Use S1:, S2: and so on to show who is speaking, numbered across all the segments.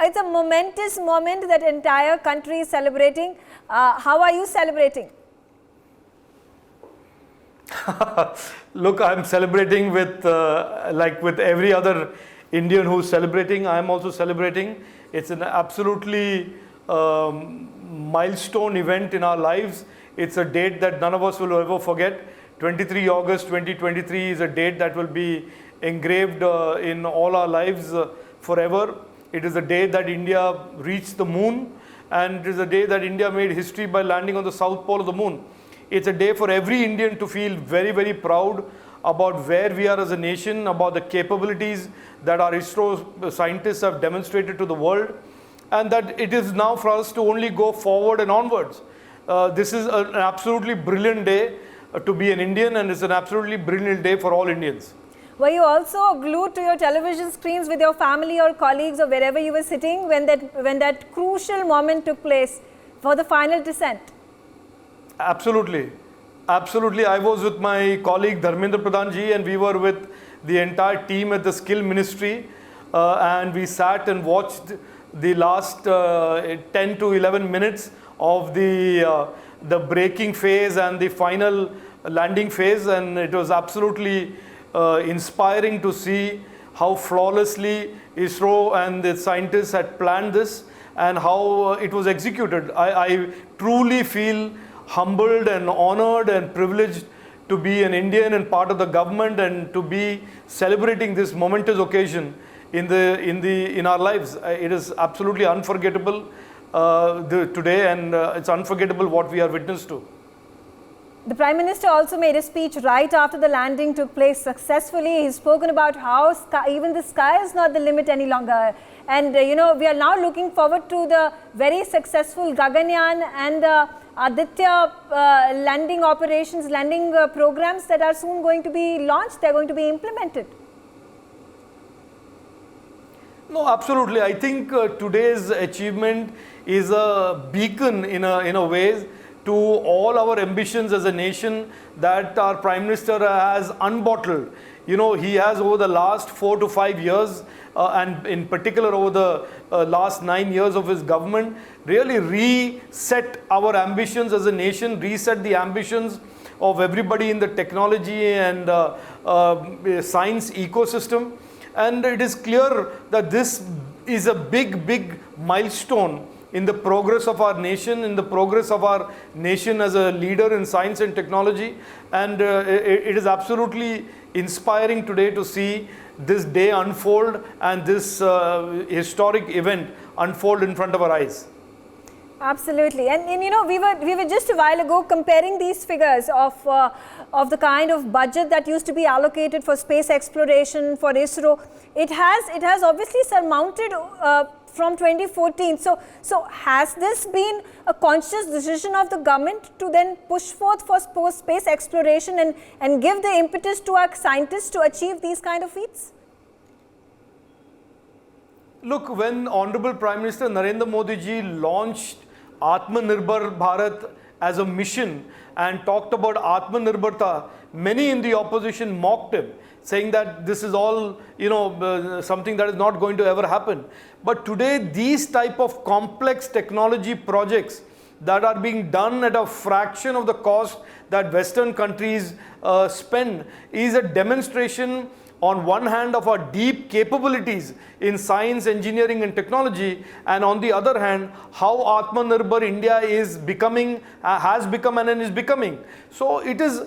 S1: it's a momentous moment that entire country is celebrating. How are you celebrating?
S2: Look, I'm celebrating with, like with every other Indian who's celebrating. I'm also celebrating. It's an absolutely milestone event in our lives. It's a date that none of us will ever forget. 23 August 2023 is a date that will be engraved in all our lives forever. It is a day that India reached the moon, and it is a day that India made history by landing on the south pole of the moon. It's a day for every Indian to feel very, very proud about where we are as a nation, about the capabilities that our ISRO scientists have demonstrated to the world, and that it is now for us to only go forward and onwards. This is an absolutely brilliant day to be an Indian, and it's an absolutely brilliant day for all Indians.
S1: Were you also glued to your television screens with your family or colleagues or wherever you were sitting when that crucial moment took place for the final descent?
S2: Absolutely. Absolutely. I was with my colleague Dharmendra Pradhan ji, and we were with the entire team at the Skill Ministry, and we sat and watched the last 10 to 11 minutes of the braking phase and the final landing phase, and it was absolutely inspiring to see how flawlessly ISRO and the scientists had planned this and how it was executed. I truly feel humbled and honored and privileged to be an Indian and part of the government, and to be celebrating this momentous occasion in our lives. It is absolutely unforgettable today, and it's unforgettable what we are witness to.
S1: The Prime Minister also made a speech right after the landing took place successfully. He's spoken about how even the sky is not the limit any longer. And we are now looking forward to the very successful Gaganyaan and Aditya landing operations, landing programs that are soon going to be launched. They're going to be implemented.
S2: No, absolutely. I think today's achievement is a beacon in a way to all our ambitions as a nation that our Prime Minister has unbottled. He has over the last 4 to 5 years, and in particular over the last 9 years of his government, really reset our ambitions as a nation, reset the ambitions of everybody in the technology and science ecosystem. And it is clear that this is a big, big milestone in the progress of our nation, in the progress of our nation as a leader in science and technology. And it is absolutely inspiring today to see this day unfold and this historic event unfold in front of our eyes.
S1: Absolutely. And we were just a while ago comparing these figures of the kind of budget that used to be allocated for space exploration for ISRO. It has obviously surmounted from 2014. So has this been a conscious decision of the government to then push forth for space exploration and give the impetus to our scientists to achieve these kind of feats?
S2: Look, when Honorable Prime Minister Narendra Modi ji launched Atmanirbhar Bharat as a mission and talked about Atmanirbharta, many in the opposition mocked him, saying that this is all, something that is not going to ever happen. But today, these type of complex technology projects that are being done at a fraction of the cost that Western countries spend is a demonstration on one hand of our deep capabilities in science, engineering and technology, and on the other hand, how Atmanirbhar India is becoming, has become and is becoming. So it is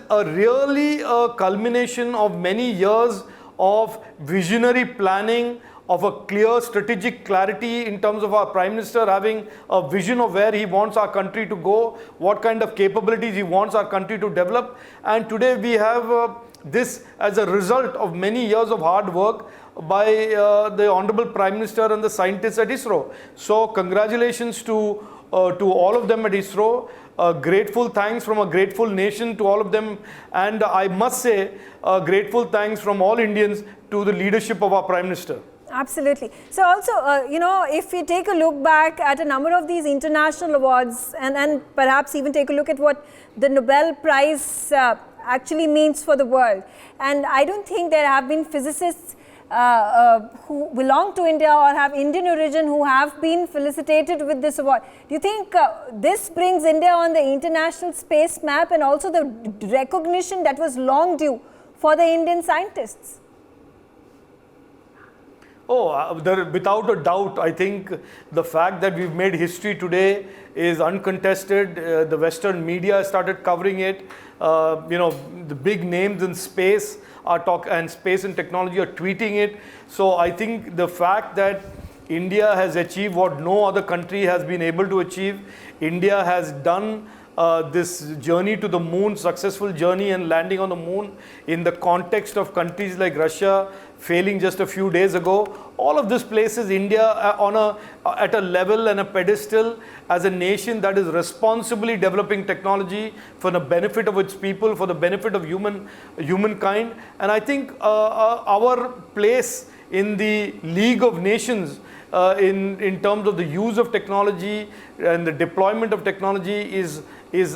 S2: really a culmination of many years of visionary planning, of a clear strategic clarity in terms of our Prime Minister having a vision of where he wants our country to go, what kind of capabilities he wants our country to develop. And today we have this as a result of many years of hard work by the Honorable Prime Minister and the scientists at ISRO. So congratulations to all of them at ISRO. Grateful thanks from a grateful nation to all of them, and I must say grateful thanks from all Indians to the leadership of our Prime Minister.
S1: Absolutely. So also, if we take a look back at a number of these international awards and perhaps even take a look at what the Nobel Prize actually means for the world. And I don't think there have been physicists who belong to India or have Indian origin who have been felicitated with this award. Do you think this brings India on the international space map and also the recognition that was long due for the Indian scientists?
S2: Without a doubt, I think the fact that we've made history today is uncontested. The Western media started covering it. The big names in space and space and technology are tweeting it. So I think the fact that India has achieved what no other country has been able to achieve. India has done this journey to the moon, successful journey and landing on the moon in the context of countries like Russia failing just a few days ago. All of this places India at a level and a pedestal as a nation that is responsibly developing technology for the benefit of its people, for the benefit of humankind. And I think our place in the League of Nations in terms of the use of technology and the deployment of technology is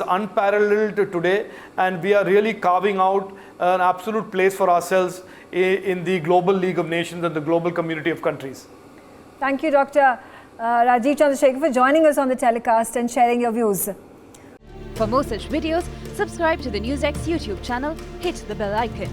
S2: unparalleled today, and we are really carving out an absolute place for ourselves in the global League of Nations and the global community of countries.
S1: Thank you, Dr. Rajeev Chandrasekhar, for joining us on the telecast and sharing your views.
S3: For more such videos, subscribe to the Newsx YouTube channel, hit the bell icon.